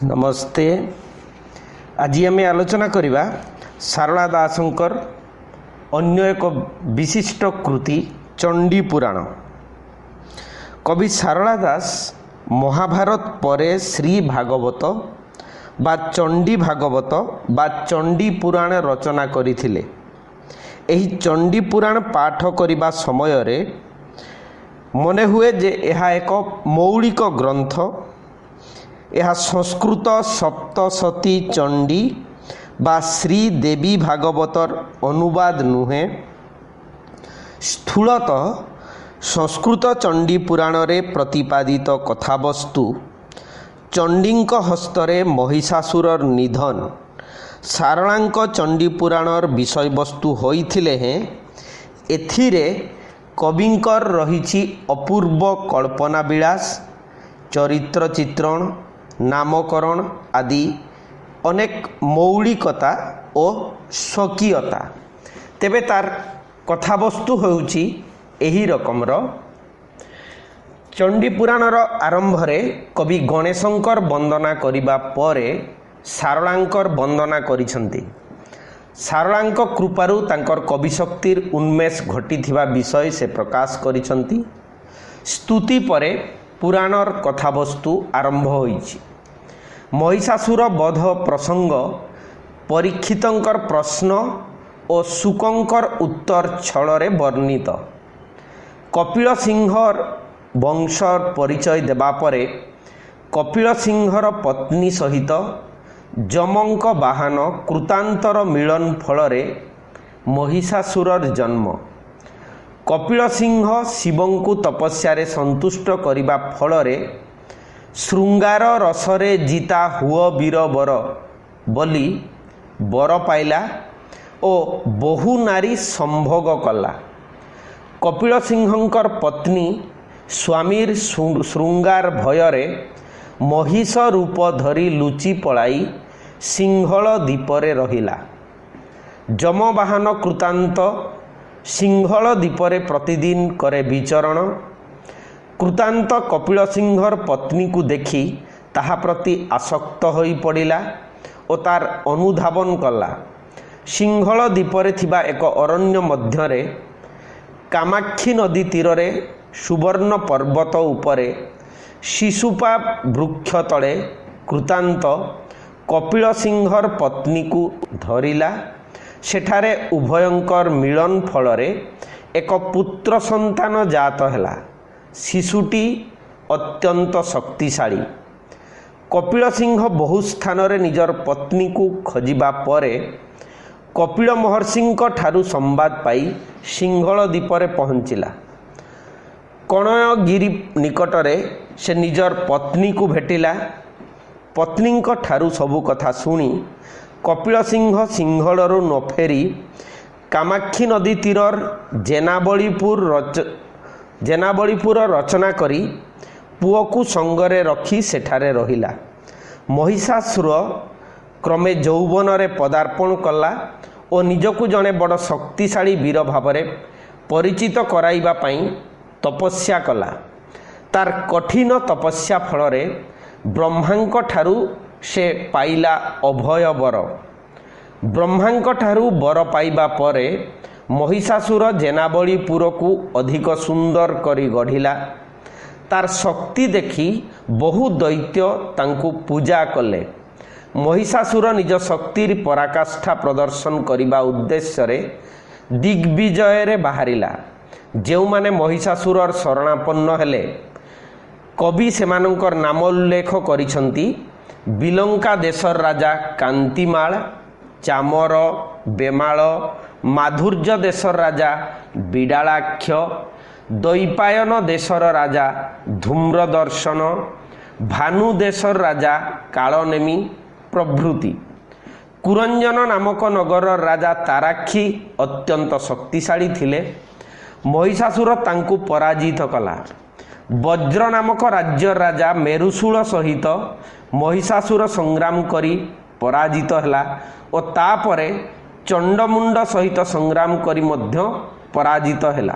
नमस्ते। आज आम आलोचना करवा सारला दासंकर अन्य एक विशिष्ट कृति चंडी पुराण। कवि सारला दास महाभारत परे श्री भागवत बा चंडी भागवत बा चंडी पुराण रचना करथिले। एही चंडी पुराण पाठ करने समय रे मने हुए जे यह एक मौलिक ग्रंथ। यह संस्कृत सप्तशती चंडी बा श्री देवी भागवतर अनुवाद नुहे। स्थूलतः संस्कृत चंडी पुराण रे प्रतिपादित कथावस्तु चंडींक हस्तरे महिषासुरर निधन सारलांक चंडी पुराणर विषय वस्तु होइथिले हैं। एथिरे कविंकर रहिछि अपूर्व कल्पना विलास, चरित्र चित्रण, नामकरण आदि अनेक मौलिकता और स्वकीयता। तेबे तार कथावस्तु होउछि एही रकमर। चंडी पुराणर आरंभ रे कवि गणेशंकर वंदना करिबा परे सारलांकर वंदना करिसंती। सारलांक कृपारु तांकर कवि शक्तिर उन्मेष घटिथिबा विषय से प्रकाश करिसंती। स्तुति परे पुराणर कथावस्तु आरंभ होइछि। महिषासुर वध प्रसंग, परीक्षितंकर प्रश्न और शुकंकर उत्तर छଳରେ वर्णित। कपिल सिंहर वंशर परिचय देबा परे कपिल सिंहर पत्नी सहित जमंक बाहन कृतांतर मिलन फଳରେ महिषासुरर जन्म। कपिल सिंह शिवंकु तपस्यारे संतुष्ट करिबा फଳରେ श्रृंगार रसरे जीता हुओ वीर वर बोली वर पाइला और बहु नारी संभोग कला। कपिल सिंहंकर पत्नी स्वामीर श्रृंगार भୟରେ महिष रूप धरी लुचि पलाई सिंहल दीपरे रहिला। जमवाहन कृतांत सिंहल दीपरे प्रतिदिन करे विचरण। कृतांत कपिल सिंहर पत्नी को देखी ताहा प्रति आसक्त होई पड़िला और तार अनुधावन कला। सिंहल दीपरे थिबा एक अरण्य मध्यरे कामाक्षी नदी तीरे सुवर्ण पर्वत उपरे शिशुपा वृक्ष तले कृतांत कपिल सिंहर पत्नी को धरिला। सेठारे उभयंकर मिलन फଳରେ एक पुत्र संतान जात हैला। शिशुटी अत्यंत शक्तिशाली। कपिल सिंह बहु स्थान रे निजर पत्नी को खोजिबा परे कपिल महर्षिंक ठारू संवाद पाई सिंहल दीपरे पहुँचिला। कणयगिरी निकटरे से निजर पत्नी को भेटिला। पत्नींक ठारू सबु कथा सुनी कपिल सिंह सिंहलरू न फेरी कामाक्षी नदी तीरर जेनाबलीपुर रचना करी पुओ को संगरे रखी सेठारे रहिला। महिषासुर क्रमे यौवन रे पदार्पण कला और निजकु जड़े बड़ शक्तिशाली वीर भावरे परिचित कराइबा पई तपस्या कला। तार कठिन तपस्या फଳରେ ब्रह्मांक ठारू से पाइला अभय वर। ब्रह्मांक ठारू वर पाइबा परे महिषासुर जेनाबलीपुर को अधिक सुंदर करी गढ़िला। तार शक्ति देखी बहु दैत्य तांकु पूजा कले। महिषासुर निज शक्तिर पराकाष्ठा प्रदर्शन करिबा उद्देश्य रे दिग्विजय रे बाहरिला। जेउ माने महिषासुरर शरणापन्न हेले कवि सेमानंकर नाम उल्लेख करिसंती। बिलंका देशर राजा कांतिमाल, चामर, बेमाल, माधुर्य देशर राजा बिडालाक्ष, दैपायन देशर राजा धूम्रदर्शन, भानु देशर राजा कालनेमी प्रभृति। कुरंजन नामक नगर राजा ताराक्षी अत्यंत शक्तिशाली थिले। महिषासुर तांकु पराजित कला। वज्र नामक राज्य राजा मेरुशूल सहित महिषासुर संग्राम करी पराजित हैला और तापरे चंडमुंड सहित संग्राम करी मध्य पराजित हैला।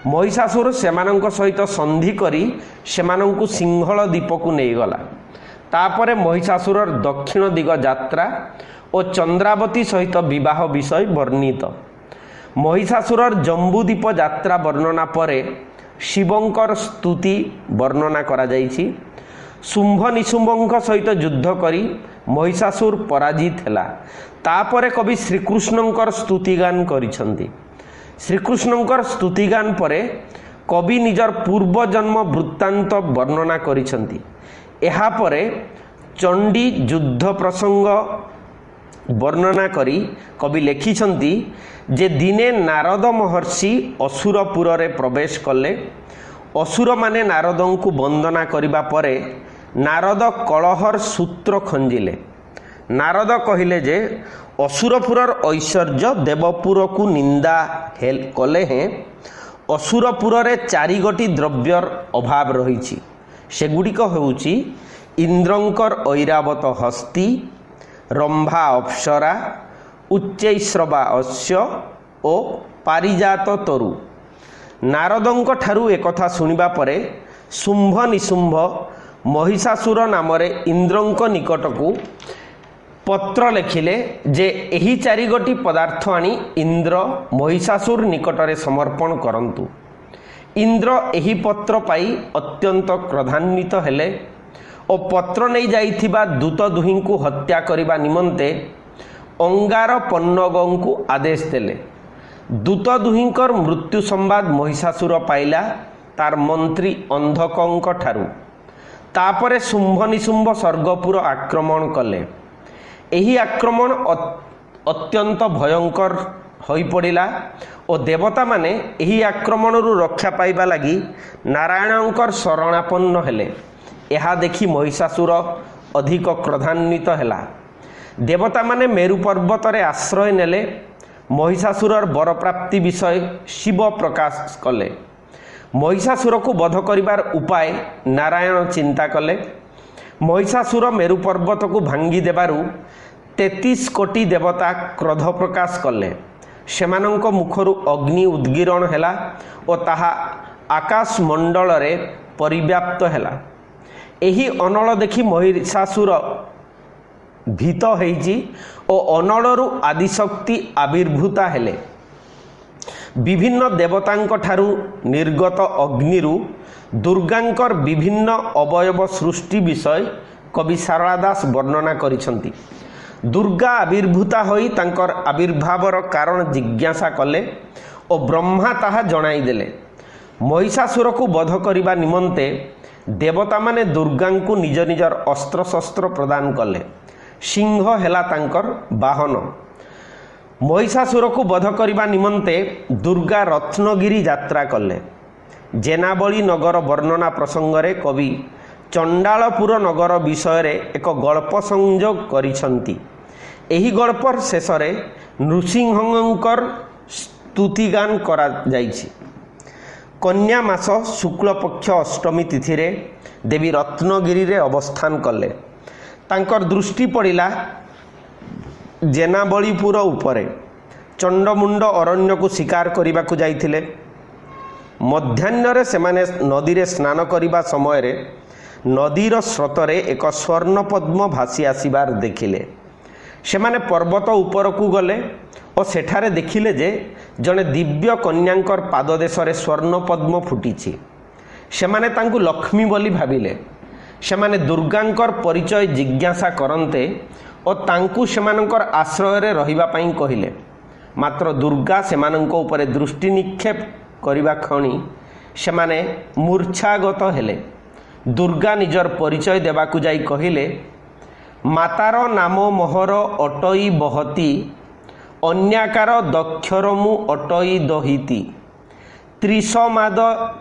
महिषासुर सेमानंक सहित संधि करी सेमानंकु सिंहल दीप को नहीं गला। तापरे महिषासुरर दक्षिण दिग यात्रा और चंद्रावती सहित विवाह विषय वर्णित। महिषासुरर जम्बूद्वीप यात्रा वर्णना परे शिवंकर स्तुति वर्णना करा जाइछि। शुंभ निशुंभଙ୍କ सहित युद्ध करी महिषासुर पराजित हैला। तापरे कवि श्रीकृष्णंकर स्तुतिगान करिसंती। श्रीकृष्णंकर स्तुतिगान परे कवि निजर पूर्व जन्म वृत्तांत वर्णना करिसंती। एहा परे चंडी युद्ध प्रसंग वर्णना करी कवि लिखिसंती जे दिने नारद महर्षि असुरपुर रे प्रवेश कले। असुर माने नारदों को वंदना करिबा परे नारद कलहर सूत्र खंजिले। नारद कहिले जे असुरपुरर ऐश्वर्य देवपुर को निंदा कले हैं। असुरपुर रे चारि गोटी द्रव्यर अभाव रही। सेगुड़िक हेउची इंद्रंकर ऐरावत हस्ती, रंभा अप्सरा, उच्चैश्रवा अश्य ओ पारिजात तरु। नारदंक ठारू एकथा सुनिबा परे शुंभ निशुंभ महिषासुर नामरे इंद्रंक निकटकू पत्र लिखिले जे एही चारि गोटी पदार्थ आनी इंद्र महिषासुर निकटरे समर्पण करंतु। इंद्र एही पत्र पाई अत्यंत क्रोधान्वित हेले और पत्र नहीं जाइथिबा दूत दुहीं को हत्या करिबा निमंते अंगार पन्नगों को आदेश देले। दूत दुहींकर मृत्यु संवाद महिषासुर पाइला तार मंत्री अंधकंक ठारू। तापरे शुंभ निशुंभ स्वर्गपुर आक्रमण कले। एही आक्रमण अत्यंत भयंकर होई पड़िला और देवता माने एही आक्रमण रु रक्षा पाइबा लगी नारायणंकर शरणापन्न हेले। एहा देखि महिषासुर अधिक क्रोधान्वित हेला। देवता माने मेरु पर्वत रे आश्रय नेले। महिषासुरर वर प्राप्ति विषय शिव प्रकाश कले। महिषासुर को वध करिबार उपाय नारायण चिंता कले। महिषासुर मेरु पर्वत को भांगी देबारु 33 कोटी देवता क्रोध प्रकाश कले। सेमानंक मुखरु अग्नि उद्गीरण हैला और ताहा आकाश मंडल रे परिव्याप्त हैला। एही अनल देखि महिषासुर भीत हेइची और अनलरु आदिशक्ति आविर्भूता हेले। विभिन्न देवतांक ठारू निर्गत अग्निरु दुर्गांकर विभिन्न अवयव सृष्टि विषय कवि सारला दास वर्णना करिसंती। दुर्गा आविर्भूता होई तांकर आविर्भावर कारण जिज्ञासा कले और ब्रह्मा ताहा जणाई देले। महिषासुर को वध करिबा निमंते देवता माने दुर्गा को निज निजर अस्त्र शस्त्र प्रदान कले। सिंह हेला तांकर वाहन। महिषासुर को वध करिबा निमंते दुर्गा रत्नगिरी यात्रा कले। जेनाबली नगर वर्णना प्रसंगरे कवि चंडालपुर नगर विषय रे एक गल्प संयोग करिसंती। एही गल्पर शेषरे नृसिंहंकर स्तुतिगान करा जाइछि। कन्या मास शुक्ल पक्ष अष्टमी तिथि रे देवी रत्नगिरी रे अवस्थान कले। तांकर दृष्टि पड़िला जेनाबलीपुर उपरे। चंडमुंड अरण्य को शिकार करने को जाइथिले। मध्याह्न सेमाने नदी रे स्नान करिबा समय रे नदीर स्रोतरे एक स्वर्ण पद्म भासी आसीबार देखिले। सेमाने पर्वत ऊपर को गले और सेठारे देखिले जे जने दिव्य कन्यांकर पाददेश रे स्वर्ण पद्म फुटिछि। सेमाने तांकु लक्ष्मी बोली भाबिले। सेमाने दुर्गांकर परिचय जिज्ञासा करन्ते और तांकु सेमानंकर आश्रय रे रहिबा पई कहिले। मात्र दुर्गा सेमानंक उपरे दृष्टि निक्षेप करिबा खणी सेमाने मूर्छागत हेले। दुर्गा निजर परिचय देबाकु जाई कहिले, मातार नाम मोहर अटई बहती, अन्याकार दक्षर मु अटई दहिती,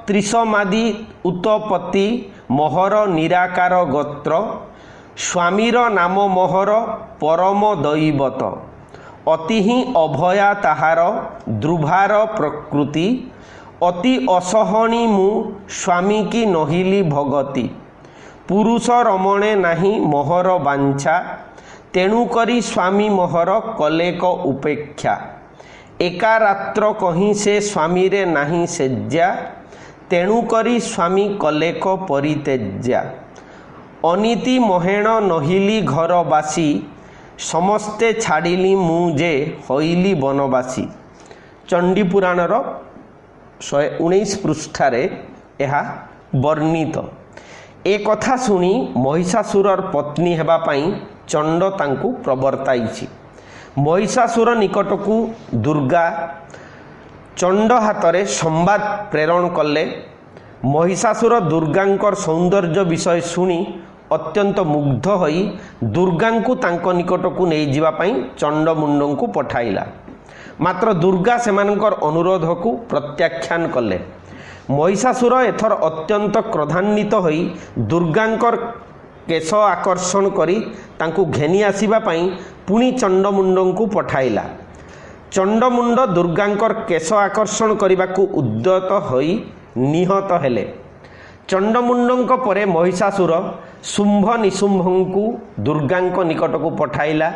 त्रिशमादी उत्पत्ति मोहर निराकार गोत्र, स्वामीर नाम मोहर परम दैवत, अति ही अभया ताहार द्रुभार प्रकृति, अति असहणी मु स्वामी की नहिली भगति, पुरुष रमणे नाही मोहर बांछा, तेणु करी स्वामी मोहर कलेक उपेक्षा, एका रात्र कहीं से स्वामी रे नाही सेज्या, तेणु करी स्वामी कलेक परितेज्या, अनीति महेण नहिली घरवासी समस्ते छाड़िली मुझे हईली बनवासी। चंडी पुराणर 119 पृष्ठारे यह वर्णित। ए कथा सुनी महिषासुरर पत्नी हेबा पई चंड तांकु प्रवर्ताइछि। महिषासुर निकटकू दुर्गा चंड हातरे संवाद प्रेरण कले। महिषासुर दुर्गांकर सौंदर्य विषय शुणी अत्यंत मुग्ध होई दुर्गांकु तांको निकटकू नहीं जिबा पई चंड मुंडंकु पठाइला। मात्र दुर्गा सेमानकर अनुरोधकू प्रत्याख्यान कले। महिषासुर एथर अत्यंत क्रोधान्वित होई दुर्गांकर केश आकर्षण करी तांकु घेनी आसीबा पई पुणी चंडमुंडंकु पठाइला। चंडमुंड दुर्गांकर केश आकर्षण करने उद्यत होई निहत हेले। चंडमुंडंक परे महिषासुर शुंभ निशुंभंकु दुर्गांक निकटकू पठाइला।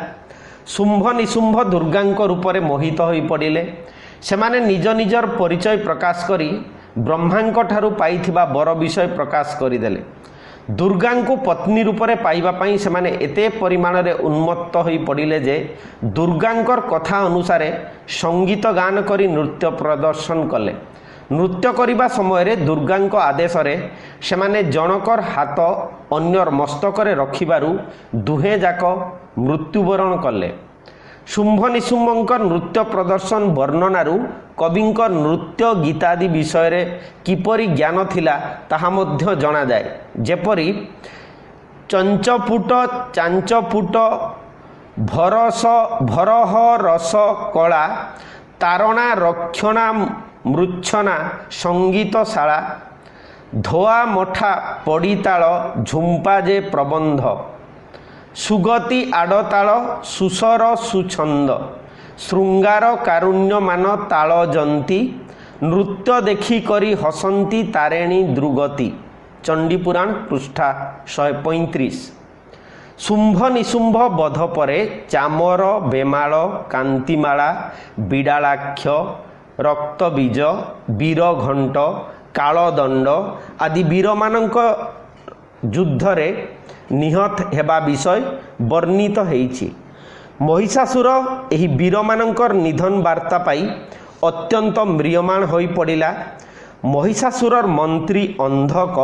शुंभ निशुंभ दुर्गांक रूपरे मोहित होई पड़िले। सेमाने निज निजर परिचय प्रकाश करी ब्रह्मांक ठारू पाइथिबा वर विषय प्रकाश करिदेले। दुर्गांकु पत्नी रूपरे पाइबा पई सेमाने एते परिमाण रे उन्मत्त होई पड़िले जे दुर्गांकर कथा अनुसारे संगीत गान करी नृत्य प्रदर्शन कले। नृत्य करिबा समय रे दुर्गांक आदेश रे सेमाने जनकर हाथ अन्यर मस्तकरे रखिबारु दुहे जाक मृत्युवरण कले। शुंभ निशुंभंकर नृत्य प्रदर्शन वर्णनारू कविंकर नृत्य गीतादि विषय रे किपरि ज्ञान थिला ताहा मध्य जणा जाए। जेपरि चंचपुट चांचपुट भरह रस कला तारणा रक्षणा मृच्छना संगीतशाला धोआ मठा पड़ीताल झुंपा जे प्रबंध सुगति आड़ताल सुसर सुछंद श्रृंगार कारुण्यमान तालजंती नृत्य देखी करी हसंती तारेणी द्रुगति। चंडीपुराण पृष्ठा 135। शुंभ निशुंभ बध परे चामर बेमाल कांतिमाला बिड़ालाक्ष रक्तबीज वीरघंट कालदंड आदि वीरमानंक युद्धरे निहत हेबा विषय वर्णित होइछि। महिषासुर एही वीरमानंकर निधन वार्ता पाई अत्यंत म्रियमाण होई पड़िला। महिषासुरर मंत्री अंधक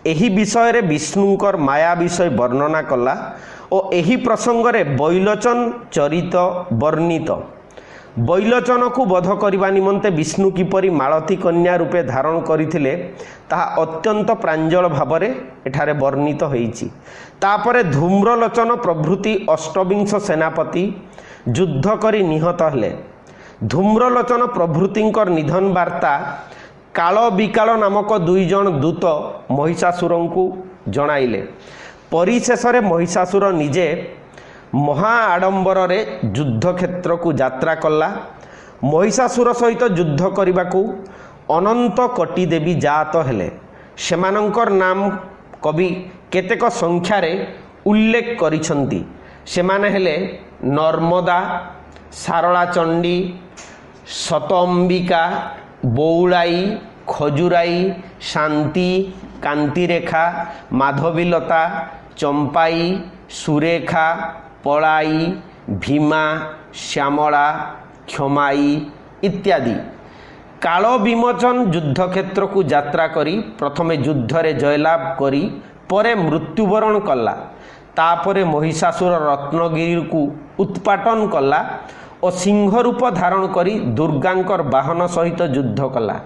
एही विषय रे विष्णुंकर माया विषय वर्णना कला और एही प्रसंगरे बैलोचन चरित वर्णित। बैलोचन को वध करने निमंते विष्णु किपरि मालती कन्या रूपे धारण करथिले ताहा अत्यंत प्रांजल भावरे एठारे वर्णित होइछि। तापरे धूम्रलोचन प्रभृति अष्टविंश सेनापति युद्ध करी निहत हेले। धूम्रलोचन प्रभृतिंकर निधन वार्ता काल विकाल नामक दुई जन दूत महिषासुरंकु जणाइले। परिशेष रे महिषासुर निजे महा आडंबर रे युद्ध क्षेत्र को यात्रा कला। महिषासुर सहित युद्ध करने को अनंत कोटि देवी जात हेले। सेमानंकर नाम कवि केतेक संख्यारे उल्लेख करिसंती। सेमाने हेले नर्मदा सारला चंडी शतअंबिका बौलाई खजुराई शांति कांतिरेखा माधवीलता चंपाई सुरेखा पलाई भीमा श्यामला क्षमाई इत्यादि। काल विमोचन युद्ध क्षेत्र को यात्रा करी प्रथमे युद्ध रे जयलाभ करी परे मृत्युवरण कला। तापरे महिषासुर रत्नगिरी को उत्पाटन कला और सिंह रूप धारण करी दुर्गांकर वाहन सहित युद्ध कला।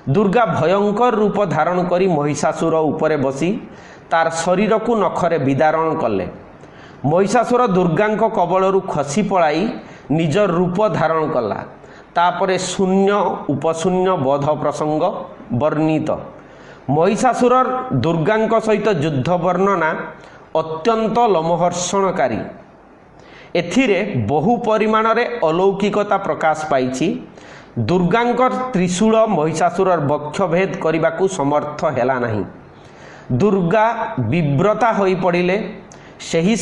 दुर्गा भयंकर रूप धारण करी महिषासुर उपरे बसी तार शरीर को नखरे विदारण कले। महिषासुर दुर्गांक कबलरू खसी पलाई निज रूप धारण कला। तापरे शून्य उपशून्य बोध प्रसंग वर्णित। महिषासुर दुर्गांक सहित युद्ध वर्णना अत्यंत लोमहर्षणकारी। एथिरे बहु परिमाण रे अलौकिकता प्रकाश पाइछि। दुर्गांकर त्रिशूल महिषासुर बक्षभेद करने को समर्थ हेला नहीं। दुर्गा विव्रता होई पड़िले। सही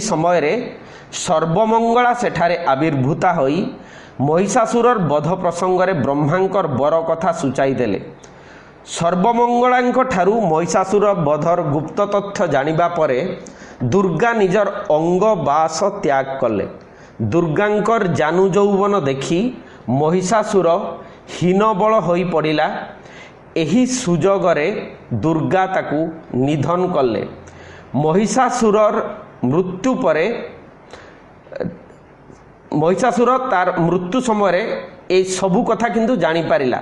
समय रे सर्वमंगला सेठारे आविर्भूता होई महिषासुरर बध प्रसंग रे ब्रह्मांकर बर कथा सूचाई देले। सर्वमंगलांक ठारू महिषासुर बधर गुप्त तथ्य जानिबा परे दुर्गा निजर अंग बास त्याग कले। दुर्गांकर जानू यौवन देखि महिषासुर हीनबल होई पड़िला। एही सुजोगरे दुर्गा ताकू निधन कले। महिषासुरर मृत्यु परे महिषासुर तार मृत्यु समय ए सबु कथा किंतु जानी पारिला।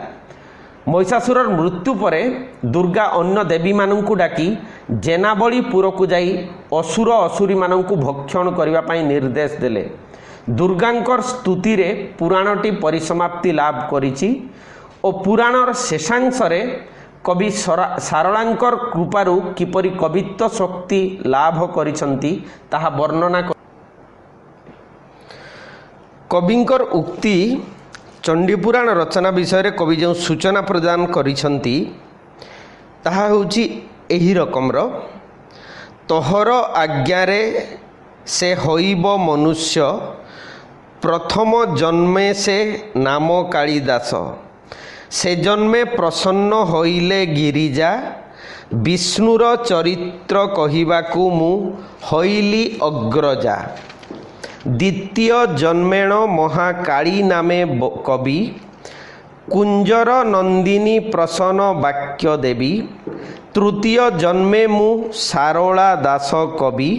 महिषासुरर मृत्यु परे दुर्गा अन्य देवी मानंकु डाकी जेनाबली पुरकु जाई असुर असुरी मानंकु भक्षण करिवा पई निर्देश देले। दुर्गांकर स्तुति रे पुराणटी परिसमाप्ति लाभ करिछि ओ पुराणर शेषांशरे कवि सारलांकर कृपारु किपरि कवित्व शक्ति लाभ करिसंती ताहा वर्णना। कविंकर उक्ति चंडीपुराण रचना विषय कवि जो सूचना प्रदान करिसंती ताहा होछि एही रकमर। तोहर आज्ञारे से होइब मनुष्य, प्रथम जन्मे से नाम कालिदास। से जन्मे प्रसन्न होइले गिरिजा, विष्णुर चरित्र कहिबाकू मु होइली अग्रजा। द्वितीय जन्मेण महाकाली नामे कवि, कुंजर नंदिनी प्रसन्न वाक्य देवी। तृतीय जन्मे मु सारला दास कवि,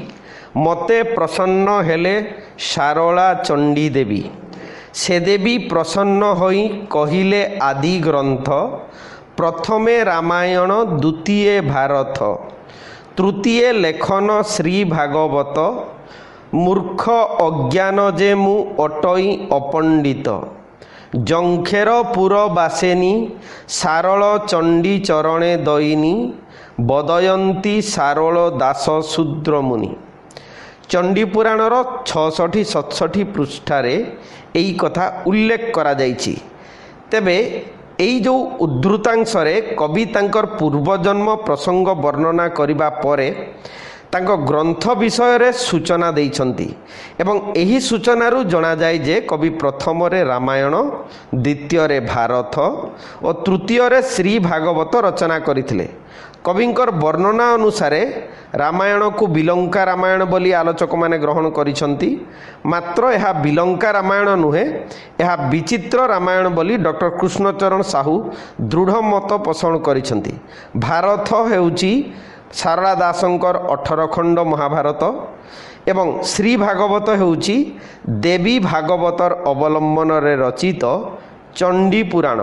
मते प्रसन्न हेले सारला चंडी देवी। से देवी प्रसन्न होई कहिले आदि ग्रंथ, प्रथमे रामायण द्वितीय भारत। तृतीय लेखन श्री भागवत, मूर्ख अज्ञान जे मु अटई अपंडित। जंखेर पुर बासेनी, सारल चंडी चरणे दईनी। बदयंती सारल दास शूद्र मुनि। चंडीपुराणर 66-67 पृष्ठारे एई कथा उल्लेख करा जाइछि। तेबे एई जो उद्धृतांशरे कवि तांकर पूर्वजन्म प्रसंग वर्णना करिबा परे तांको ग्रंथ विषय रे सूचना देइछंती एवं एही सूचनारू जणा जाय जे कवि प्रथम रे रामायण, द्वितीय रे भारत और तृतीय रे श्री भागवत रचना करिथिले। कविंकर वर्णना अनुसारे रामायण को बिलंका रामायण बोली आलोचक माने ग्रहण करिसंती। मात्र यह बिलंका रामायण नुहे, यह विचित्र रामायण बोली डॉक्टर कृष्णचरण साहू दृढ़ मत पोषण करिसंती। भारत हेउची सारला दासंकर 18 खंड महाभारत एवं श्री भागवत हेउची देवी भागवतर अवलंबन रे रचित चंडी पुराण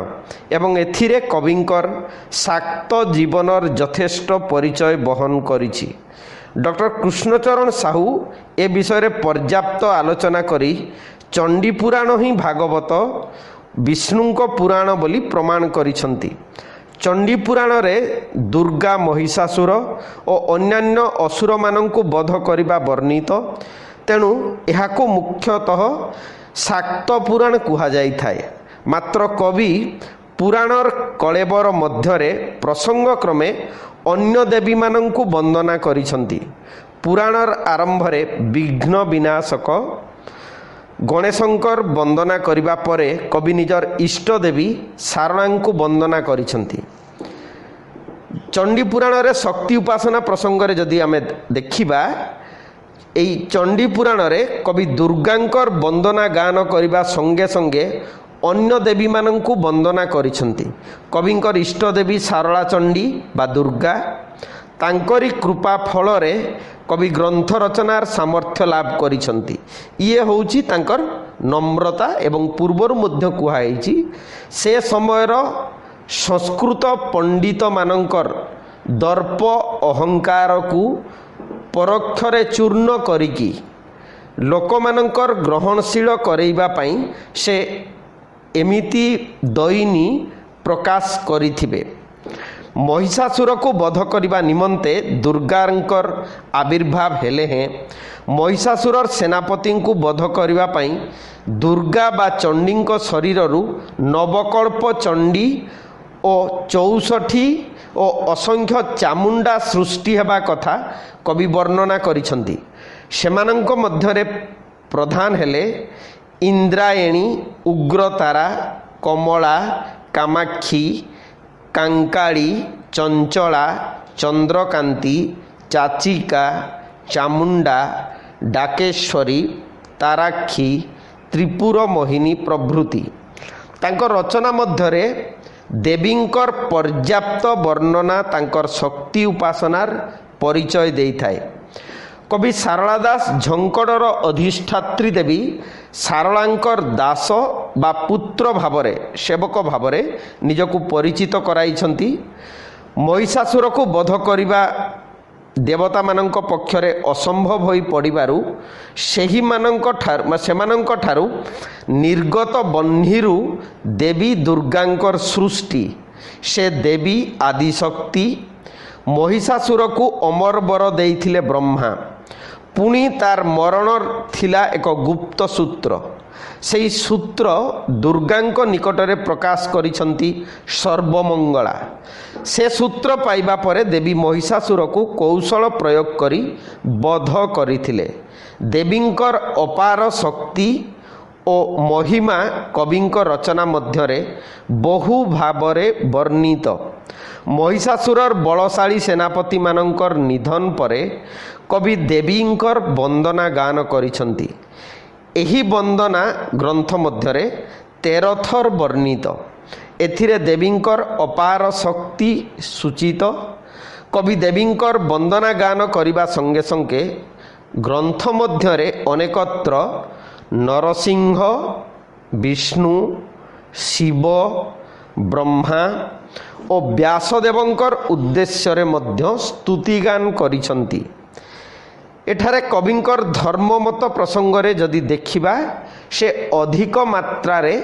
एवं एथिरे कविंकर शाक्त जीवनर यथेष्ट परिचय बहन करिछि। डॉक्टर कृष्णचरण साहू ए विषय पर्याप्त आलोचना करी चंडी पुराण ही भागवत विष्णुंको पुराण बोली प्रमाण करिसंती। चंडी पुराण रे दुर्गा महिषासुर और अन्यान्य असुर मानंकु बध करिबा वर्णित। तेणु एहाको मुख्यतः शाक्त पुराण कुहा जाई थाए। मात्र कवि पुराणर कलेबर मध्यरे प्रसंग क्रमे अन्य देवी मानंकु वंदना करिसंती। पुराणर आरंभरे विघ्न विनाशक गणेशंकर वंदना करिबा परे कवि निजर इष्ट देवी सारणांकु वंदना करिसंती। चंडी पुराण रे शक्ति उपासना प्रसंग रे जदि आमे देखिबा, एई चंडी पुराण रे कवि दुर्गांकर वंदना गान करिबा संगे संगे अन्य देवी मानंकु वंदना करिसंती। कविंकर इष्ट देवी सारला चंडी बा दुर्गा, तांकरी कृपा फल रे कवि ग्रंथ रचनार सामर्थ्य लाभ करिसंती। ये होउची तांकर नम्रता एवं पूर्वर मध्य कुहाइछि से समयर संस्कृत पंडित मानंकर दर्प अहंकार को परोक्षरे चूर्ण करिकी लोकमानंकर ग्रहणशील करैबा पई से एमिति दईनी प्रकाश करिथिबे। महिषासुर को वध करने निमंते दुर्गांकर आविर्भाव हेले हैं। महिषासुर सेनापति को वध करने दुर्गा बा चंडी शरीर नवकल्प चंडी और 64 और असंख्य चामुंडा सृष्टि हेबा कथा कवि वर्णना करिसंती। सेमानंक मध्यरे प्रधान हेले इंद्रायणी, उग्रतारा, कमला, कामाक्षी, କାଙ୍କାଳି, ଚଞ୍ଚଳା, ଚନ୍ଦ୍ରକାନ୍ତି, ଚାଚିକା, ଚାମୁଣ୍ଡା, ଡାକେଶ୍ୱରୀ, ତାରାକ୍ଷୀ, ତ୍ରିପୁର ମୋହିନୀ ପ୍ରଭୃତି। ତାଙ୍କ ରଚନା ମଧ୍ୟରେ ଦେବୀଙ୍କର ପର୍ଯ୍ୟାପ୍ତ ବର୍ଣ୍ଣନା ତାଙ୍କର ଶକ୍ତି ଉପାସନାର ପରିଚୟ ଦେଇଥାଏ। କବି ସାରଳା ଦାସ ଝଙ୍କଡ଼ର ଅଧିଷ୍ଠାତ୍ରୀ ଦେବୀ ସାରଳାଙ୍କର ଦାସ ବା ପୁତ୍ର ଭାବରେ ସେବକ ଭାବରେ ନିଜକୁ ପରିଚିତ କରାଇଛନ୍ତି। ମହିଷାସୁରକୁ ବଧ କରିବା ଦେବତାମାନଙ୍କ ପକ୍ଷରେ ଅସମ୍ଭବ ହୋଇ ପଡ଼ିବାରୁ ସେମାନଙ୍କଠାରୁ ନିର୍ଗତ ବହ୍ନିରୁ ଦେବୀ ଦୁର୍ଗାଙ୍କର ସୃଷ୍ଟି। ସେ ଦେବୀ ଆଦିଶକ୍ତି। ମହିଷାସୁରକୁ ଅମର ବର ଦେଇଥିଲେ ବ୍ରହ୍ମା। ପୁଣି ତାର ମରଣ ଥିଲା ଏକ ଗୁପ୍ତ ସୂତ୍ର। ସେହି ସୂତ୍ର ଦୁର୍ଗାଙ୍କ ନିକଟରେ ପ୍ରକାଶ କରିଛନ୍ତି ସର୍ବମଙ୍ଗଳା। ସେ ସୂତ୍ର ପାଇବା ପରେ ଦେବୀ ମହିଷାସୁରକୁ କୌଶଳ ପ୍ରୟୋଗ କରି ବଧ କରିଥିଲେ। ଦେବୀଙ୍କର ଅପାର ଶକ୍ତି ଓ ମହିମା କବିଙ୍କ ରଚନା ମଧ୍ୟରେ ବହୁ ଭାବରେ ବର୍ଣ୍ଣିତ। ମହିଷାସୁରର ବଳଶାଳୀ ସେନାପତିମାନଙ୍କର ନିଧନ ପରେ କବି ଦେବୀଙ୍କର ବନ୍ଦନା ଗାନ କରିଛନ୍ତି। ଏହି ବନ୍ଦନା ଗ୍ରନ୍ଥ ମଧ୍ୟରେ 13 ଥର ବର୍ଣ୍ଣିତ। ଏଥିରେ ଦେବୀଙ୍କର ଅପାର ଶକ୍ତି ସୂଚିତ। କବି ଦେବୀଙ୍କର ବନ୍ଦନା ଗାନ କରିବା ସଙ୍ଗେ ସଙ୍ଗେ ଗ୍ରନ୍ଥ ମଧ୍ୟରେ ଅନେକତ୍ର ନରସିଂହ, ବିଷ୍ଣୁ, ଶିବ, ବ୍ରହ୍ମା ଓ ବ୍ୟାସଦେବଙ୍କର ଉଦ୍ଦେଶ୍ୟରେ ମଧ୍ୟ ସ୍ତୁତିଗାନ କରିଛନ୍ତି। ଏଠାରେ କବିଙ୍କର ଧର୍ମମତ ପ୍ରସଙ୍ଗରେ ଯଦି ଦେଖିବା, ସେ ଅଧିକ ମାତ୍ରାରେ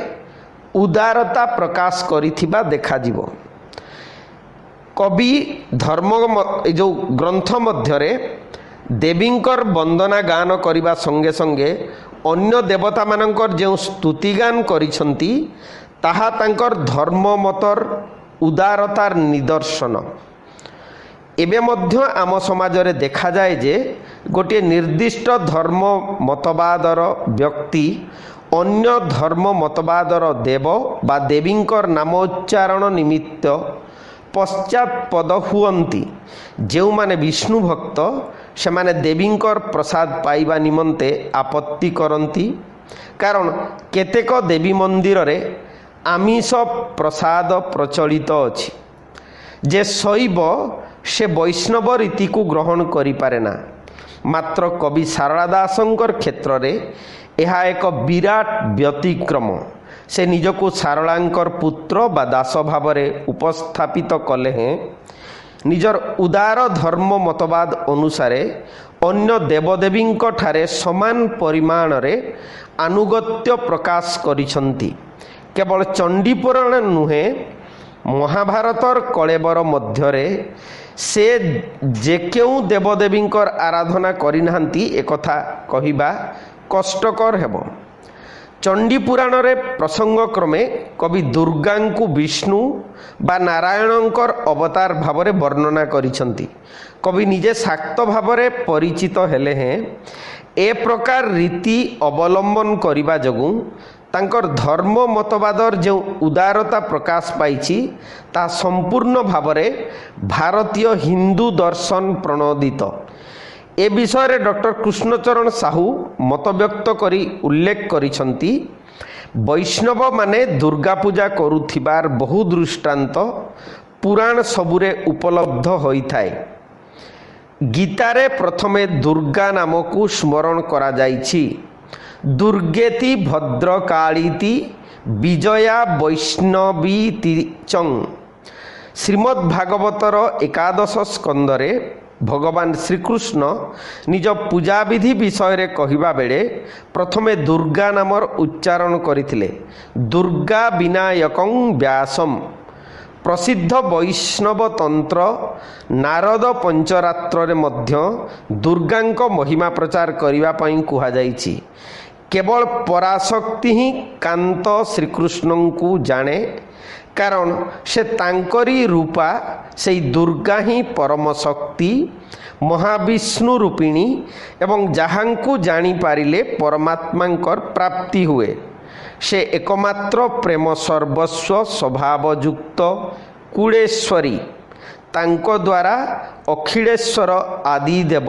ଉଦାରତା ପ୍ରକାଶ କରିଥିବା ଦେଖାଯିବ। କବି ଯେଉଁ ଗ୍ରନ୍ଥ ମଧ୍ୟରେ ଦେବୀଙ୍କର ବନ୍ଦନା ଗାନ କରିବା ସଙ୍ଗେ ସଙ୍ଗେ ଅନ୍ୟ ଦେବତାମାନଙ୍କର ଯେଉଁ ସ୍ତୁତିଗାନ କରିଛନ୍ତି, ତାହା ତାଙ୍କର ଧର୍ମମତର ଉଦାରତାର ନିଦର୍ଶନ। ଏବେ ମଧ୍ୟ ଆମ ସମାଜରେ ଦେଖାଯାଏ ଯେ ଗୋଟିଏ ନିର୍ଦ୍ଦିଷ୍ଟ ଧର୍ମ ମତବାଦର ବ୍ୟକ୍ତି ଅନ୍ୟ ଧର୍ମ ମତବାଦର ଦେବ ବା ଦେବୀଙ୍କର ନାମ ଉଚ୍ଚାରଣ ନିମିତ୍ତ ପଶ୍ଚାତପଦ ହୁଅନ୍ତି। ଯେଉଁମାନେ ବିଷ୍ଣୁ ଭକ୍ତ ସେମାନେ ଦେବୀଙ୍କର ପ୍ରସାଦ ପାଇବା ନିମନ୍ତେ ଆପତ୍ତି କରନ୍ତି। କାରଣ କେତେକ ଦେବୀ ମନ୍ଦିରରେ ଆମିଷ ପ୍ରସାଦ ପ୍ରଚଳିତ ଅଛି। ଯେ ଶୈବ ସେ ବୈଷ୍ଣବ ରୀତିକୁ ଗ୍ରହଣ କରିପାରେ ନା। ମାତ୍ର କବି ସାରଳା ଦାସଙ୍କର କ୍ଷେତ୍ରରେ ଏହା ଏକ ବିରାଟ ବ୍ୟତିକ୍ରମ। ସେ ନିଜକୁ ସାରଳାଙ୍କର ପୁତ୍ର ବା ଦାସ ଭାବରେ ଉପସ୍ଥାପିତ କଲେ ହେଁ ନିଜର ଉଦାର ଧର୍ମ ମତବାଦ ଅନୁସାରେ ଅନ୍ୟ ଦେବଦେବୀଙ୍କ ଠାରେ ସମାନ ପରିମାଣରେ ଆନୁଗତ୍ୟ ପ୍ରକାଶ କରିଛନ୍ତି। କେବଳ ଚଣ୍ଡୀପୁରାଣ ନୁହେଁ, ମହାଭାରତର କଳେବର ମଧ୍ୟରେ ସେ ଯେ କେଉଁ ଦେବଦେବୀଙ୍କର ଆରାଧନା କରିନାହାନ୍ତି ଏକଥା କହିବା କଷ୍ଟକର ହେବ। ଚଣ୍ଡୀପୁରାଣରେ ପ୍ରସଙ୍ଗକ୍ରମେ କବି ଦୁର୍ଗାଙ୍କୁ ବିଷ୍ଣୁ ବା ନାରାୟଣଙ୍କର ଅବତାର ଭାବରେ ବର୍ଣ୍ଣନା କରିଛନ୍ତି। କବି ନିଜେ ଶାକ୍ତ ଭାବରେ ପରିଚିତ ହେଲେ ହେଁ ଏ ପ୍ରକାର ରୀତି ଅବଲମ୍ବନ କରିବା ଯୋଗୁଁ ତାଙ୍କର ଧର୍ମ ମତବାଦର ଯେଉଁ ଉଦାରତା ପ୍ରକାଶ ପାଇଛି, ତାହା ସମ୍ପୂର୍ଣ୍ଣ ଭାବରେ ଭାରତୀୟ ହିନ୍ଦୁ ଦର୍ଶନ ପ୍ରଣୋଦିତ। ଏ ବିଷୟରେ ଡକ୍ଟର କୃଷ୍ଣଚରଣ ସାହୁ ମତବ୍ୟକ୍ତ କରି ଉଲ୍ଲେଖ କରିଛନ୍ତି, ବୈଷ୍ଣବମାନେ ଦୁର୍ଗା ପୂଜା କରୁଥିବାର ବହୁ ଦୃଷ୍ଟାନ୍ତ ପୁରାଣ ସବୁରେ ଉପଲବ୍ଧ ହୋଇଥାଏ। ଗୀତାରେ ପ୍ରଥମେ ଦୁର୍ଗା ନାମକୁ ସ୍ମରଣ କରାଯାଇଛି। ଦୁର୍ଗେତି ଭଦ୍ରକାଳୀତି ବିଜୟା ବୈଷ୍ଣବୀତି ଚଂ। ଶ୍ରୀମଦ୍ ଭାଗବତର ଏକାଦଶ ସ୍କନ୍ଧରେ ଭଗବାନ ଶ୍ରୀକୃଷ୍ଣ ନିଜ ପୂଜାବିଧି ବିଷୟରେ କହିବା ବେଳେ ପ୍ରଥମେ ଦୁର୍ଗା ନାମର ଉଚ୍ଚାରଣ କରିଥିଲେ। ଦୁର୍ଗା ବିନାୟକଂ ବ୍ୟାସମ୍। ପ୍ରସିଦ୍ଧ ବୈଷ୍ଣବ ତନ୍ତ୍ର ନାରଦ ପଞ୍ଚରାତ୍ରରେ ମଧ୍ୟ ଦୁର୍ଗାଙ୍କ ମହିମା ପ୍ରଚାର କରିବା ପାଇଁ କୁହାଯାଇଛି। କେବଳ ପରାଶକ୍ତି ହିଁ କାନ୍ତ ଶ୍ରୀକୃଷ୍ଣଙ୍କୁ ଜାଣେ, କାରଣ ସେ ତାଙ୍କରି ରୂପା। ସେହି ଦୁର୍ଗା ହିଁ ପରମ ଶକ୍ତି, ମହାବିଷ୍ଣୁ ରୂପିଣୀ ଏବଂ ଯାହାଙ୍କୁ ଜାଣିପାରିଲେ ପରମାତ୍ମାଙ୍କର ପ୍ରାପ୍ତି ହୁଏ। ସେ ଏକମାତ୍ର ପ୍ରେମ ସର୍ବସ୍ୱ ସ୍ୱଭାବଯୁକ୍ତ କୁଳେଶ୍ୱରୀ ତାଙ୍କ ଦ୍ୱାରା ଅଖିଳେଶ୍ୱର ଆଦି ଦେବ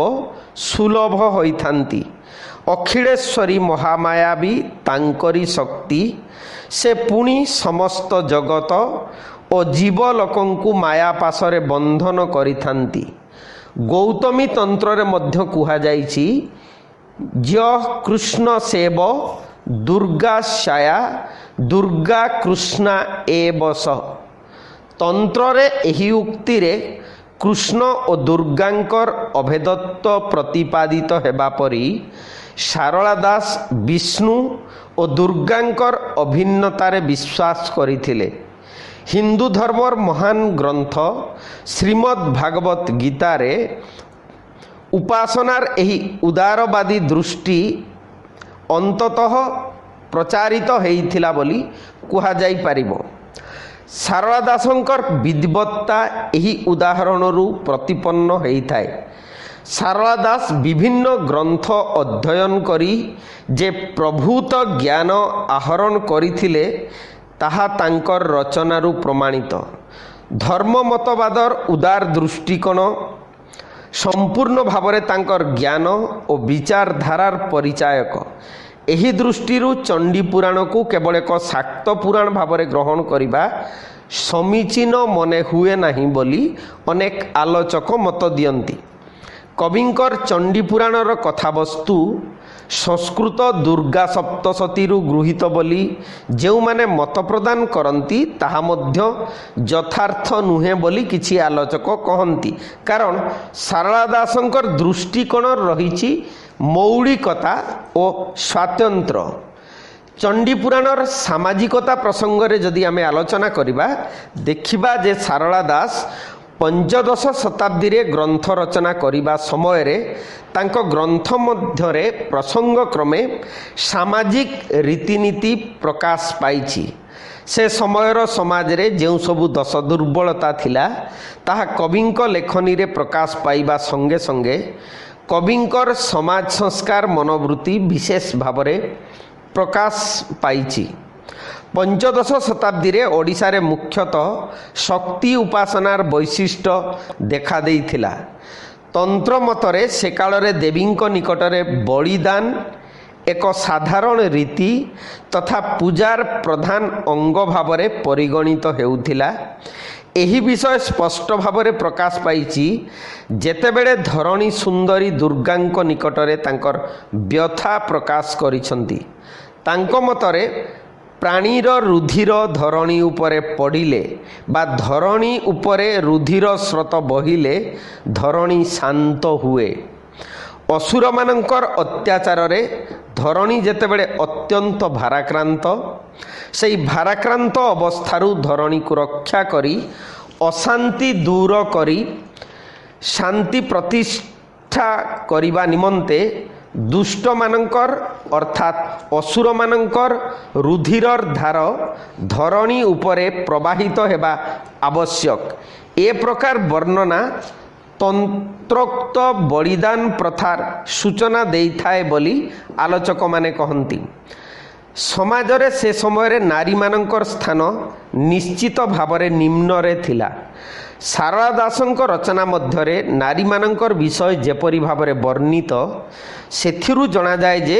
ସୁଲଭ ହୋଇଥାନ୍ତି। ଅଖିଳେଶ୍ୱରୀ ମହାମାୟା ବି ତାଙ୍କରି ଶକ୍ତି। ସେ ପୁଣି ସମସ୍ତ ଜଗତ ଓ ଜୀବ ଲୋକଙ୍କୁ ମାୟା ପାଶରେ ବନ୍ଧନ କରିଥାନ୍ତି। ଗୌତମୀ ତନ୍ତ୍ରରେ ମଧ୍ୟ କୁହାଯାଇଛି ଯଃ କୃଷ୍ଣ ସେବ ଦୁର୍ଗାଶାୟା ଦୁର୍ଗା କୃଷ୍ଣା ଏବ ସଃ। ତନ୍ତ୍ରରେ ଏହି ଉକ୍ତିରେ କୃଷ୍ଣ ଓ ଦୁର୍ଗାଙ୍କର ଅଭେଦତ୍ୱ ପ୍ରତିପାଦିତ ହେବା ପରି ଶାରଳା ଦାସ ବିଷ୍ଣୁ ଓ ଦୁର୍ଗାଙ୍କର ଅଭିନ୍ନତାରେ ବିଶ୍ୱାସ କରିଥିଲେ। ହିନ୍ଦୁ ଧର୍ମର ମହାନ ଗ୍ରନ୍ଥ ଶ୍ରୀମଦ୍ ଭାଗବତ ଗୀତାରେ ଉପାସନାର ଏହି ଉଦାରବାଦୀ ଦୃଷ୍ଟି ଅନ୍ତତଃ ପ୍ରଚାରିତ ହୋଇଥିଲା ବୋଲି କୁହାଯାଇପାରିବ। ଶାରଳା ଦାସଙ୍କର ବିଦ୍ବତ୍ତା ଏହି ଉଦାହରଣରୁ ପ୍ରତିପନ୍ନ ହୋଇଥାଏ। ଶାରଳା ଦାସ ବିଭିନ୍ନ ଗ୍ରନ୍ଥ ଅଧ୍ୟୟନ କରି ଯେ ପ୍ରଭୂତ ଜ୍ଞାନ ଆହରଣ କରିଥିଲେ ତାହା ତାଙ୍କର ରଚନାରୁ ପ୍ରମାଣିତ। ଧର୍ମ ମତବାଦର ଉଦାର ଦୃଷ୍ଟିକୋଣ ସମ୍ପୂର୍ଣ୍ଣ ଭାବରେ ତାଙ୍କର ଜ୍ଞାନ ଓ ବିଚାରଧାରାର ପରିଚାୟକ। ଏହି ଦୃଷ୍ଟିରୁ ଚଣ୍ଡୀ ପୁରାଣକୁ କେବଳ ଏକ ଶାକ୍ତ ପୁରାଣ ଭାବରେ ଗ୍ରହଣ କରିବା ସମୀଚୀନ ମନେ ହୁଏ ନାହିଁ ବୋଲି ଅନେକ ଆଲୋଚକ ମତ ଦିଅନ୍ତି। କବିଙ୍କର ଚଣ୍ଡୀ ପୁରାଣର କଥାବସ୍ତୁ ସଂସ୍କୃତ ଦୁର୍ଗା ସପ୍ତଶତୀରୁ ଗୃହୀତ ବୋଲି ଯେଉଁମାନେ ମତ ପ୍ରଦାନ କରନ୍ତି ତାହା ମଧ୍ୟ ଯଥାର୍ଥ ନୁହେଁ ବୋଲି କିଛି ଆଲୋଚକ କହନ୍ତି। କାରଣ ଶାରଳା ଦାସଙ୍କର ଦୃଷ୍ଟିକୋଣ ରହିଛି ମୌଳିକତା ଓ ସ୍ୱାତନ୍ତ୍ର୍ୟ। ଚଣ୍ଡୀ ପୁରାଣର ସାମାଜିକତା ପ୍ରସଙ୍ଗରେ ଯଦି ଆମେ ଆଲୋଚନା କରିବା ଦେଖିବା ଯେ ଶାରଳା ଦାସ ପଞ୍ଚଦଶ ଶତାବ୍ଦୀରେ ଗ୍ରନ୍ଥ ରଚନା କରିବା ସମୟରେ ତାଙ୍କ ଗ୍ରନ୍ଥ ମଧ୍ୟରେ ପ୍ରସଙ୍ଗକ୍ରମେ ସାମାଜିକ ରୀତିନୀତି ପ୍ରକାଶ ପାଇଛି। ସେ ସମୟର ସମାଜରେ ଯେଉଁ ସବୁ ଦୋଷ ଦୁର୍ବଳତା ଥିଲା ତାହା କବିଙ୍କ ଲେଖନୀରେ ପ୍ରକାଶ ପାଇବା ସଙ୍ଗେ ସଙ୍ଗେ କବିଙ୍କର ସମାଜ ସଂସ୍କାର ମନୋବୃତ୍ତି ବିଶେଷ ଭାବରେ ପ୍ରକାଶ ପାଇଛି। ପଞ୍ଚଦଶ ଶତାବ୍ଦୀରେ ଓଡ଼ିଶାରେ ମୁଖ୍ୟତଃ ଶକ୍ତି ଉପାସନାର ବୈଶିଷ୍ଟ୍ୟ ଦେଖାଦେଇଥିଲା। ତନ୍ତ୍ର ମତରେ ସେ କାଳରେ ଦେବୀଙ୍କ ନିକଟରେ ବଳିଦାନ ଏକ ସାଧାରଣ ରୀତି ତଥା ପୂଜାର ପ୍ରଧାନ ଅଙ୍ଗ ଭାବରେ ପରିଗଣିତ ହେଉଥିଲା। ଏହି ବିଷୟ ସ୍ପଷ୍ଟ ଭାବରେ ପ୍ରକାଶ ପାଇଛି ଯେତେବେଳେ ଧରଣୀ ସୁନ୍ଦରୀ ଦୁର୍ଗାଙ୍କ ନିକଟରେ ତାଙ୍କର ବ୍ୟଥା ପ୍ରକାଶ କରିଛନ୍ତି। ତାଙ୍କ ମତରେ ପ୍ରାଣୀର ରୁଧିର ଧରଣୀ ଉପରେ ପଡ଼ିଲେ ବା ଧରଣୀ ଉପରେ ରୁଧିର ସ୍ରୋତ ବହିଲେ ଧରଣୀ ଶାନ୍ତ ହୁଏ। ଅସୁରମାନଙ୍କର ଅତ୍ୟାଚାରରେ ଧରଣୀ ଯେତେବେଳେ ଅତ୍ୟନ୍ତ ଭାରାକ୍ରାନ୍ତ, ସେହି ଭାରାକ୍ରାନ୍ତ ଅବସ୍ଥାରୁ ଧରଣୀକୁ ରକ୍ଷା କରି ଅଶାନ୍ତି ଦୂର କରି ଶାନ୍ତି ପ୍ରତିଷ୍ଠା କରିବା ନିମନ୍ତେ ଦୁଷ୍ଟମାନଙ୍କର ଅର୍ଥାତ୍ ଅସୁରମାନଙ୍କର ରୁଧିରର ଧାର ଧରଣୀ ଉପରେ ପ୍ରବାହିତ ହେବା ଆବଶ୍ୟକ। ଏ ପ୍ରକାର ବର୍ଣ୍ଣନା ତନ୍ତ୍ରୋକ୍ତ ବଳିଦାନ ପ୍ରଥାର ସୂଚନା ଦେଇଥାଏ ବୋଲି ଆଲୋଚକମାନେ କହନ୍ତି। ସମାଜରେ ସେ ସମୟରେ ନାରୀମାନଙ୍କର ସ୍ଥାନ ନିଶ୍ଚିତ ଭାବରେ ନିମ୍ନରେ ଥିଲା। ଶାରଳା ଦାସଙ୍କ ରଚନା ମଧ୍ୟରେ ନାରୀମାନଙ୍କର ବିଷୟ ଯେପରି ଭାବରେ ବର୍ଣ୍ଣିତ ସେଥିରୁ ଜଣାଯାଏ ଯେ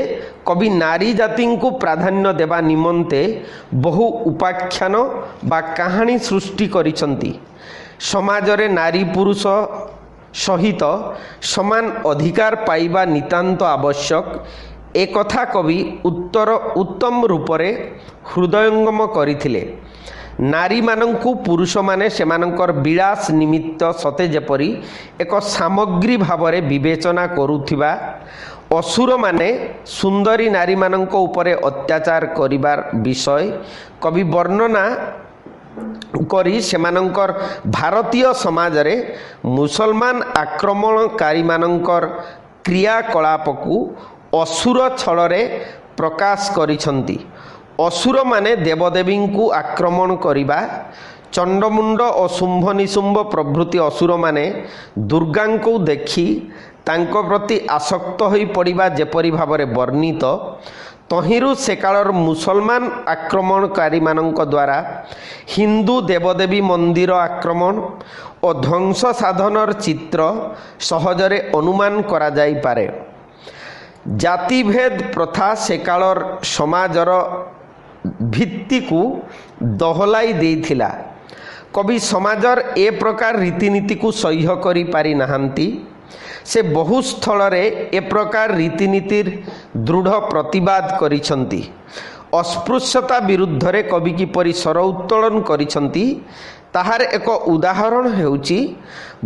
କବି ନାରୀ ଜାତିଙ୍କୁ ପ୍ରାଧାନ୍ୟ ଦେବା ନିମନ୍ତେ ବହୁ ଉପାଖ୍ୟାନ ବା କାହାଣୀ ସୃଷ୍ଟି କରିଛନ୍ତି। ସମାଜରେ ନାରୀ ପୁରୁଷ ସହିତ ସମାନ ଅଧିକାର ପାଇବା ନିତାନ୍ତ ଆବଶ୍ୟକ ଏକଥା କବି ଉତ୍ତମ ରୂପରେ ହୃଦୟଙ୍ଗମ କରିଥିଲେ। ନାରୀମାନଙ୍କୁ ପୁରୁଷମାନେ ସେମାନଙ୍କର ବିଳାସ ନିମିତ୍ତ ସତେ ଯେପରି ଏକ ସାମଗ୍ରୀ ଭାବରେ ବିବେଚନା କରୁଥିବା, ଅସୁରମାନେ ସୁନ୍ଦରୀ ନାରୀମାନଙ୍କ ଉପରେ ଅତ୍ୟାଚାର କରିବାର ବିଷୟ କବି ବର୍ଣ୍ଣନା କରି ସେମାନଙ୍କର ଭାରତୀୟ ସମାଜରେ ମୁସଲମାନ ଆକ୍ରମଣକାରୀମାନଙ୍କର କ୍ରିୟାକଳାପକୁ ଅସୁର ଛଳରେ ପ୍ରକାଶ କରିଛନ୍ତି। ଅସୁରମାନେ ଦେବଦେବୀଙ୍କୁ ଆକ୍ରମଣ କରିବା, ଚଣ୍ଡମୁଣ୍ଡ ଓ ଶୁମ୍ଭ ନିଶୁମ୍ଭ ପ୍ରଭୃତି ଅସୁରମାନେ ଦୁର୍ଗାଙ୍କୁ ଦେଖି ତାଙ୍କ ପ୍ରତି ଆସକ୍ତ ହୋଇ ପଡ଼ିବା ଯେପରି ଭାବରେ ବର୍ଣ୍ଣିତ, तहिंरु से कालर मुसलमान आक्रमणकारी मानक द्वारा हिंदू देवदेवी मंदिर आक्रमण और ध्वंस साधनर चित्र सहजरे अनुमान करा जाई पारे। जातिभेद प्रथा से कालर समाजर भित्ति को दहलाई देइथिला। कवि समाजर ए प्रकार रीतिनीति को सह्य करि पारि नाहांती। से बहु स्थल ए प्रकार रीतिनीतिर दृढ़ प्रतिवाद करिसंती। अस्पृश्यता विरुद्ध रे कवि किपरि स्वर उत्तोलन करिसंती ताहार एक उदाहरण हेउची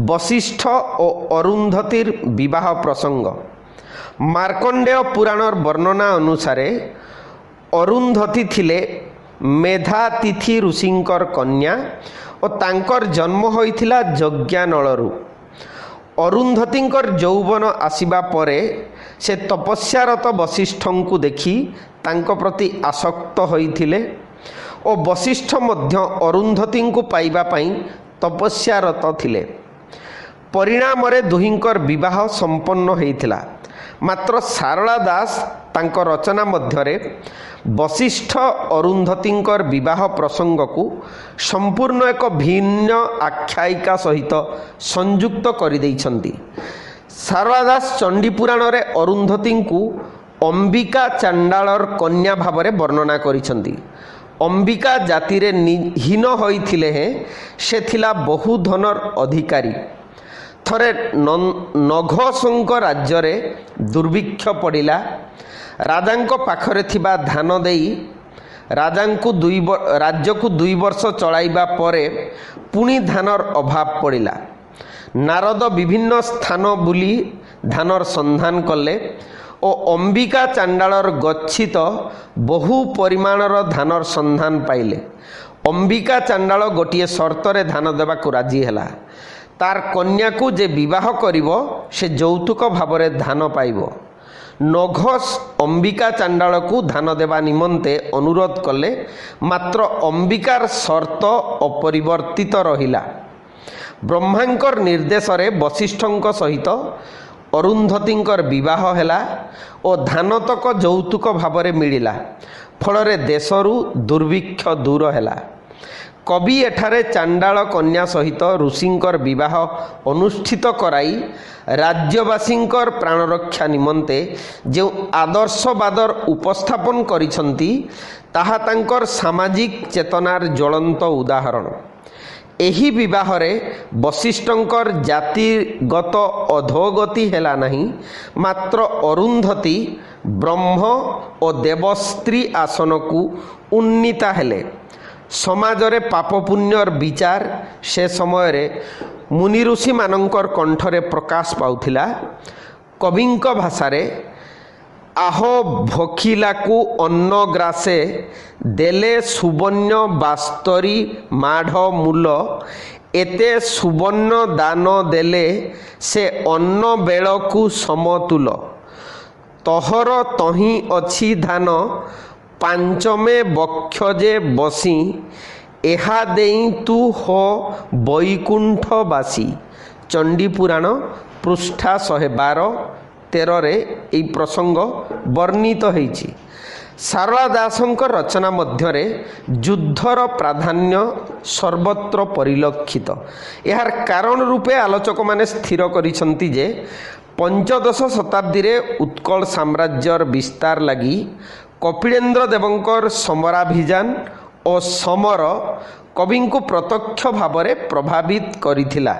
वशिष्ठ और अरुंधतीर विवाह प्रसंग। मार्कंडेय पुराणर वर्णना अनुसारे अरुंधती थिले मेधातिथि ऋषिंकर कन्या और तांकर जन्म होइथिला यज्ञानलरू। अरुंधतींकर यौवन आसिबा परे से तपस्यारत वशिष्ठंकु देखि तांको प्रति आसक्त होइथिले और वशिष्ठ मध्य अरुंधतींकु पाइबा पई तपस्यारत थिले। परिणाम रे दुहिंकर विवाह संपन्न होइथिला। मात्र सारला दास तांको रचना मध्यरे वशिष्ठ अरुंधतींकर विवाह प्रसंग को संपूर्ण एक भिन्न आख्यायिका सहित संयुक्त कर देइछंती। सारला दास चंडीपुराण रे अरुंधती को अंबिका चांडालर कन्या भाव में वर्णना करिछंती। अंबिका जाति रे हीन होइथिले हैं से थिला बहु धनर अधिकारी। थरे नघशंक राज्य रे दुर्भिक्ष पड़िला। राजांको पाखरे थिबा धान देई राज्य को 2 वर्ष चलाइबा परे पुणी धानर अभाव पड़िला। नारद विभिन्न स्थान बुली धानर संधान कले और अंबिका चांडालर गच्छित बहु परिमाणर धानर संधान पाइले। अंबिका चांडाल गोटिए शर्तरे धान देवाकू राजी हैला। तार कन्या को जे विवाह करिवो से यौतुक भावरे धान पाइबो। नघस अंबिका चांडाल को धान देवा निमंते अनुरोध कले, मात्र अंबिकार शर्त अपरिवर्तित रहिला। ब्रह्मांकर निर्देश रे वशिष्ठंक सहित अरुंधतींकर विवाह हैला और धान तक यौतुक भावरे मिलिला। फलरे देशरू दुर्भिक्ष दूर हैला। कवि एठारे चांडाल कन्या सहित ऋषिंकर विवाह अनुष्ठित कराई राज्यवासींकर प्राणरक्षा निमंते जो आदर्शवादर उपस्थापन करिसंती ताहा तांकर सामाजिक चेतनार ज्वलंत उदाहरण। एही विवाह रे वशिष्ठंकर जातिगत अधोगति हेला नहीं, मात्र अरुंधती ब्रह्म और देवस्त्री आसन को उन्नीता हेले। समाजरे पाप पुण्यर विचार से समय रे मुनि ऋषि मानंकर कंठरे प्रकाश पाउथिला। कविंक भाषारे आहो भखिला को अन्न ग्रासे देले सुवर्ण बास्तरी माढ़ मूल एते सुवर्ण दान देले से अन्न बेल को समतुल तहर तही अछि धान पांचमे बक्षजे बसी एहा देई तू हो बैकुंठवासी। चंडीपुराण पृष्ठा 112-13 रे एई प्रसंग वर्णित होईछि। सारला दासंकर रचना मध्यरे युद्धर प्राधान्य सर्वत्र परिलक्षित। यार कारण रूपे आलोचक माने स्थिर करिसंती जे पंचदश शताब्दी रे उत्कल साम्राज्यर विस्तार लगी कपिलेन्द्र देवंकर समराभियान और समर कवि को प्रत्यक्ष भाव में प्रभावित करिथिला।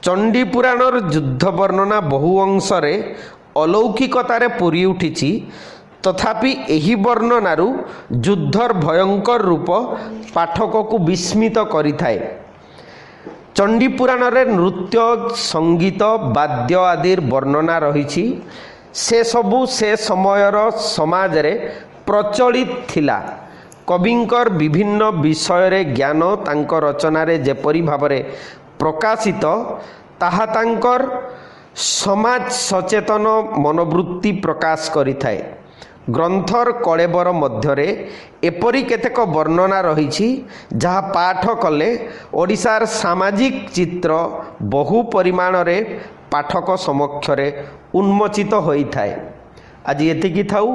चंडीपुराणर युद्ध वर्णना बहु अंशरे अलौकिकतारे पूरी उठिछि। तथापि एही वर्णनारू युद्धर भयंकर रूप पाठक को विस्मित करिथाए। चंडीपुराण रे नृत्य संगीत वाद्य आदिर वर्णना रहिछि। से सबु से समयर समाज रे प्रचलित थिला। कविंकर विभिन्न विषय रे ज्ञान तांकर रचना रे जेपरि भावरे प्रकाशित ताहा तांकर समाज सचेतन मनोवृत्ति प्रकाश करिथाए। ग्रंथर कलेबर मध्यरे एपरि केतेक वर्णना रहिछि जहा पाठ कले ओडिशार सामाजिक चित्र बहु परिमाण रे पाठक समक्षरे उन्मोचित होइथाए। आज एतिकी थाउ।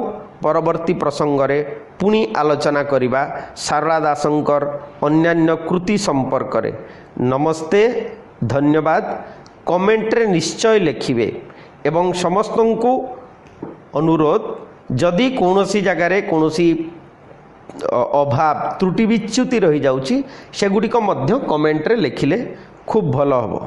परवर्ती प्रसंगरे पुणी आलोचना करिबा शारदा दासंकर अन्यान्य कृति संपर्क रे। नमस्ते, धन्यवाद। कमेंट रे निश्चय लिखिबे एवं समस्तंकु अनुरोध जदि कौनसी जगार कौनसी अभाव त्रुटि विच्युति रही जाउची सेगुड़िक मध्य कमेंट रे लिखिले खूब भल हबो।